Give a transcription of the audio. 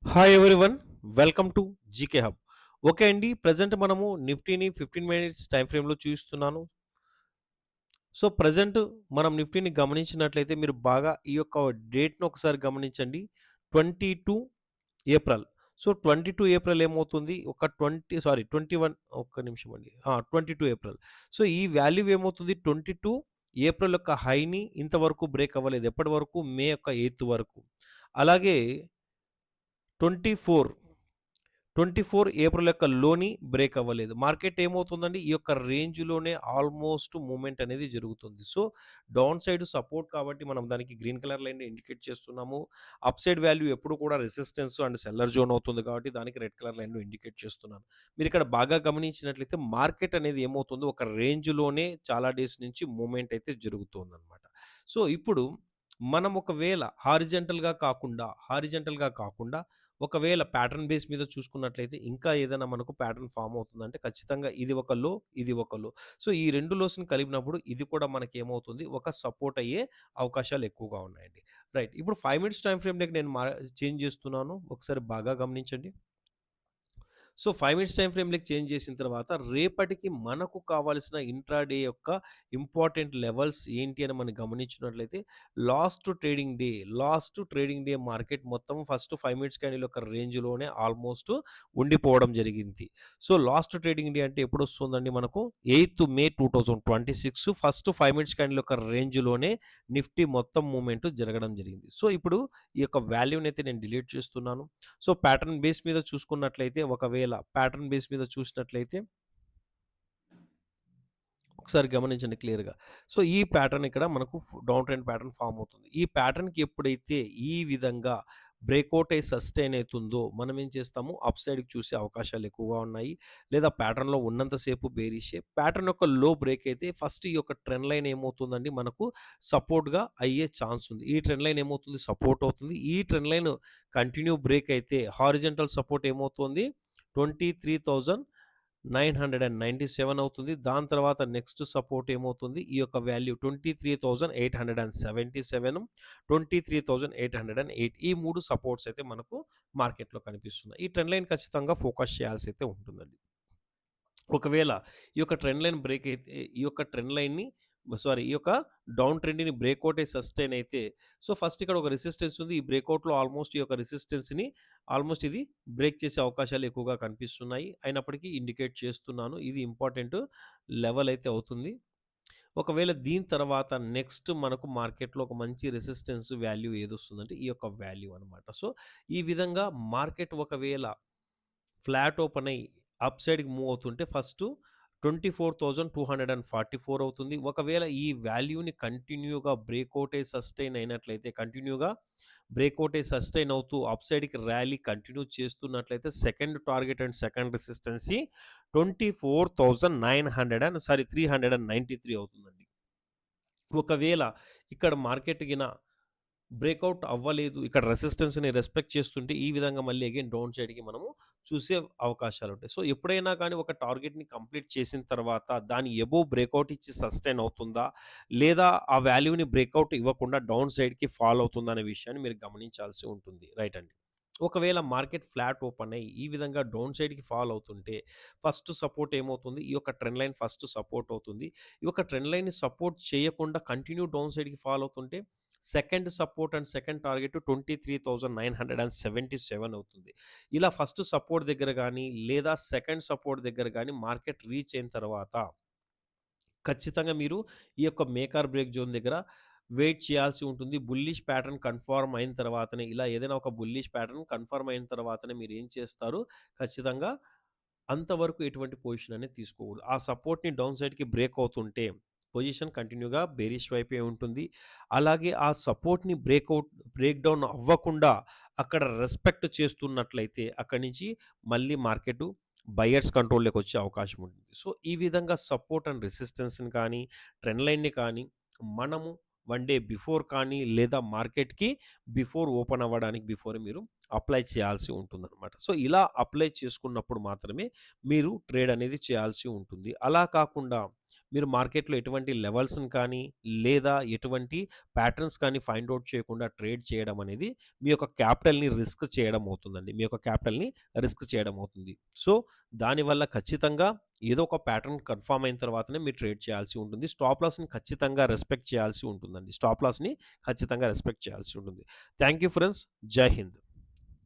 Hi everyone, welcome to GK hub. Okay అండి, present మనము నిఫ్టీని 15 minutes time ఫ్రేమ్లో చూస్తున్నాను. సో ప్రజెంట్ మనం నిఫ్టీని గమనించినట్లయితే మీరు బాగా ఈ యొక్క డేట్ను ఒకసారి గమనించండి. 22 ఏప్రిల్. సో 22 ఏప్రిల్ ఏమవుతుంది, ఒక 21 ఒక్క నిమిషం అండి, 22 ఏప్రిల్. సో ఈ వాల్యూ ఏమవుతుంది, 22 ఏప్రిల్ యొక్క హైని ఇంతవరకు బ్రేక్ అవ్వలేదు. ఎప్పటి వరకు, మే యొక్క 8 వరకు. అలాగే 24 24 ఏప్రిల్ యొక్క లోని బ్రేక్ అవ్వలేదు. మార్కెట్ ఏమవుతుందండి, ఈ యొక్క రేంజ్‌లోనే ఆల్మోస్ట్ మూవ్‌మెంట్ అనేది జరుగుతుంది. సో, డౌన్ సైడ్ సపోర్ట్ కాబట్టి మనం దానికి గ్రీన్ కలర్ లైన్‌ని ఇండికేట్ చేస్తున్నాము. అప్ సైడ్ వాల్యూ ఎప్పుడు కూడా రెసిస్టెన్స్ అండ్ సెల్లర్ జోన్ అవుతుంది కాబట్టి దానికి రెడ్ కలర్ లైన్‌లో ఇండికేట్ చేస్తున్నాను. మీరిక్కడ బాగా గమనించినట్లయితే మార్కెట్ అనేది ఏమవుతుందో ఒక రేంజ్‌లోనే చాలా డేస్ నుంచి మూవ్‌మెంట్ అయితే జరుగుతోందనమాట. సో, ఇప్పుడు మనం ఒకవేళ హారిజంటల్‌గా కాకుండా ఒకవేళ ప్యాటర్న్ బేస్ మీద చూసుకున్నట్లయితే ఇంకా ఏదైనా మనకు ప్యాటర్న్ ఫామ్ అవుతుందంటే ఖచ్చితంగా ఇది ఒక లో, ఇది ఒక లో. సో ఈ 2 లోస్‌ని కలిపినప్పుడు ఇది కూడా మనకేమవుతుంది, ఒక సపోర్ట్ అయ్యే అవకాశాలు ఎక్కువగా ఉన్నాయండి. రైట్. ఇప్పుడు 5 మినిట్స్ టైమ్ ఫ్రేమ్‌లోకి నేను చేంజ్ చేస్తున్నాను. ఒకసారి బాగా గమనించండి. సో 5 మినిట్స్ టైమ్ ఫ్రేమ్‌లోకి చేంజ్ చేసిన తర్వాత రేపటికి మనకు కావాల్సిన ఇంట్రాడే యొక్క ఇంపార్టెంట్ లెవెల్స్ ఏంటి అని మనం గమనించినట్లయితే లాస్ట్ ట్రేడింగ్ డే మార్కెట్ మొత్తం ఫస్ట్ 5 మినిట్స్ క్యాండిల్ యొక్క రేంజ్‌లోనే ఆల్మోస్ట్ ఉండిపోవడం జరిగింది. సో లాస్ట్ ట్రేడింగ్ డే అంటే ఎప్పుడొస్తుందండి మనకు, 8 మే 2026 ఫస్ట్ 5 మినిట్స్ క్యాండిల్ యొక్క రేంజ్‌లోనే నిఫ్టీ మొత్తం మూవ్‌మెంట్ జరగడం జరిగింది. సో ఇప్పుడు ఈ యొక్క వాల్యూని అయితే నేను డిలీట్ చేస్తున్నాను. సో ప్యాటర్న్ బేస్ మీద చూసుకున్నట్లయితే, ఒకవేళ ప్యాటర్న్ బేస్ మీద చూసినట్లయితే ఒకసారి గమనించండి క్లియర్‌గా. సో ఈ ప్యాటర్న్ ఇక్కడ మనకు డౌన్ ట్రెండ్ ప్యాటర్న్ ఫార్మ్ అవుతుంది. ఈ ప్యాటర్న్‌కి ఎప్పుడైతే ఈ విధంగా బ్రేక్‌ఔట్ అయ్యి సస్టైన్ అయితుందో మనం ఏం చేస్తాము, అప్ సైడ్‌కి చూసే అవకాశాలు ఎక్కువగా ఉన్నాయి. లేదా ప్యాటర్న్‌లో ఉన్నంత సేపు బేరిషే. ప్యాటర్న్ యొక్క లో బ్రేక్ అయితే ఫస్ట్ ఈ యొక్క ట్రెండ్ లైన్ ఏమవుతుందండి మనకు సపోర్ట్‌గా అయ్యే ఛాన్స్ ఉంది. ఈ ట్రెండ్ లైన్ ఏమవుతుంది, సపోర్ట్ అవుతుంది. ఈ ట్రెండ్ లైన్ కంటిన్యూ బ్రేక్ అయితే హారిజంటల్ సపోర్ట్ ఏమవుతుంది, 23,997 అవుతుంది. దాని తర్వాత నెక్స్ట్ సపోర్ట్ ఏమవుతుంది, ఈ యొక్క వాల్యూ 23,877, 23,808, ఈ 3 సపోర్ట్స్ అయితే మనకు మార్కెట్‌లో కనిపిస్తున్నాయి. ఈ ట్రెండ్ లైన్ ఖచ్చితంగా ఫోకస్ చేయాల్సి అయితే ఉంటుందండి. ఒకవేళ ఈ యొక్క ట్రెండ్ లైన్ బ్రేక్ అయితే, ఈ యొక్క ట్రెండ్ లైన్‌ని సారీ ఈ యొక్క డౌన్ ట్రెండ్‌ని బ్రేక్‌ఔట్ అయ్యి సస్టైన్ అయితే, సో ఫస్ట్ ఇక్కడ ఒక రెసిస్టెన్స్ ఉంది. ఈ బ్రేక్‌ఔట్‌లో ఆల్మోస్ట్ ఈ యొక్క రెసిస్టెన్స్‌ని ఆల్మోస్ట్ ఇది బ్రేక్ చేసే అవకాశాలు ఎక్కువగా కనిపిస్తున్నాయి. అయినప్పటికీ ఇండికేట్ చేస్తున్నాను. ఇది ఇంపార్టెంట్ లెవెల్ అయితే అవుతుంది. ఒకవేళ దీని తర్వాత నెక్స్ట్ మనకు మార్కెట్‌లో ఒక మంచి రెసిస్టెన్స్ వాల్యూ ఏదొస్తుందంటే ఈ యొక్క వాల్యూ అనమాట. సో ఈ విధంగా మార్కెట్ ఒకవేళ ఫ్లాట్ ఓపెన్ అయ్యి అప్ సైడ్‌కి మూవ్ అవుతుంటే ఫస్టు 24,244 అవుతుంది. ఒకవేళ ఈ వాల్యూని కంటిన్యూగా బ్రేక్‌ఔట్ అయ్యి సస్టైన్ అయినట్లయితే, కంటిన్యూగా బ్రేక్‌ఔట్ అయ్యి సస్టైన్ అవుతూ అప్ సైడ్‌కి ర్యాలీ కంటిన్యూ చేస్తున్నట్లయితే second target and second resistancy 393 అవుతుందండి. ఒకవేళ ఇక్కడ మార్కెట్ గిన బ్రేక్అవుట్ అవ్వలేదు, ఇక్కడ రెసిస్టెన్స్‌ని రెస్పెక్ట్ చేస్తుంటే ఈ విధంగా మళ్ళీ అగైన్ డౌన్ సైడ్‌కి మనము చూసే అవకాశాలుంటాయి. సో ఎప్పుడైనా కానీ ఒక టార్గెట్‌ని కంప్లీట్ చేసిన తర్వాత దాని అబోవ్ బ్రేక్అవుట్ ఇచ్చి సస్టైన్ అవుతుందా? లేదా ఆ వాల్యూని బ్రేక్అవుట్ ఇవ్వకుండా డౌన్ సైడ్‌కి ఫాల్ అవుతుందా అనే విషయాన్ని మీరు గమనించాల్సి ఉంటుంది. రైట్ అండి. ఒకవేళ మార్కెట్ ఫ్లాట్ ఓపెన్ అయ్యి ఈ విధంగా డౌన్ సైడ్‌కి ఫాల్ అవుతుంటే ఫస్ట్ సపోర్ట్ ఏమవుతుంది, ఈ యొక్క ట్రెండ్ లైన్ ఫస్ట్ సపోర్ట్ అవుతుంది. ఈ యొక్క ట్రెండ్ లైన్‌ని సపోర్ట్ చేయకుండా కంటిన్యూ డౌన్ సైడ్‌కి ఫాల్ అవుతుంటే second support and second target 23,977 అవుతుంది. ఇలా ఫస్ట్ సపోర్ట్ దగ్గర గానీ, లేదా సెకండ్ సపోర్ట్ దగ్గర గానీ మార్కెట్ రీచ్ అయిన తర్వాత ఖచ్చితంగా మీరు ఈ యొక్క మేక్ ఆర్ బ్రేక్ జోన్ దగ్గర వెయిట్ చేయాల్సి ఉంటుంది. బుల్లిష్ ప్యాటర్న్ కన్ఫర్మ్ అయిన తర్వాతనే, ఇలా ఏదైనా ఒక బుల్లిష్ ప్యాటర్న్ కన్ఫర్మ్ అయిన తర్వాతనే మీరు ఏం చేస్తారు, ఖచ్చితంగా అంతవరకు ఎటువంటి పొజిషన్ అనేది తీసుకోకూడదు. ఆ సపోర్ట్‌ని డౌన్ సైడ్‌కి బ్రేక్ అవుతుంటే పొజిషన్ కంటిన్యూగా బేరిష్ వైపే ఉంటుంది. అలాగే ఆ సపోర్ట్‌ని బ్రేక్ డౌన్ అవ్వకుండా అక్కడ రెస్పెక్ట్ చేస్తున్నట్లయితే అక్కడి నుంచి మళ్ళీ మార్కెటు బయర్స్ కంట్రోల్‌లోకి వచ్చే అవకాశం ఉంటుంది. సో, ఈ విధంగా సపోర్ట్ అండ్ రెసిస్టెన్స్‌ని కానీ, ట్రెండ్ లైన్‌ని కానీ మనము 1 డే బిఫోర్ కానీ, లేదా మార్కెట్‌కి బిఫోర్ ఓపెన్ అవ్వడానికి బిఫోరే మీరు అప్లై చేయాల్సి ఉంటుందన్నమాట. సో, ఇలా అప్లై చేసుకున్నప్పుడు మాత్రమే మీరు ట్రేడ్ అనేది చేయాల్సి ఉంటుంది. అలా కాకుండా మీరు మార్కెట్‌లో ఎటువంటి లెవెల్స్‌ని కానీ, లేదా ఎటువంటి ప్యాటర్న్స్ కానీ ఫైండ్ ఔట్ చేయకుండా ట్రేడ్ చేయడం అనేది మీ యొక్క క్యాపిటల్‌ని రిస్క్ చేయడం అవుతుందండి. మీ యొక్క క్యాపిటల్‌ని రిస్క్ చేయడం అవుతుంది. సో, దానివల్ల ఖచ్చితంగా ఏదో ఒక ప్యాటర్న్ కన్ఫర్మ్ అయిన తర్వాతనే మీరు ట్రేడ్ చేయాల్సి ఉంటుంది. స్టాప్ లాస్‌ని ఖచ్చితంగా రెస్పెక్ట్ చేయాల్సి ఉంటుందండి. స్టాప్ లాస్‌ని ఖచ్చితంగా రెస్పెక్ట్ చేయాల్సి ఉంటుంది. Thank you friends. జై హింద్.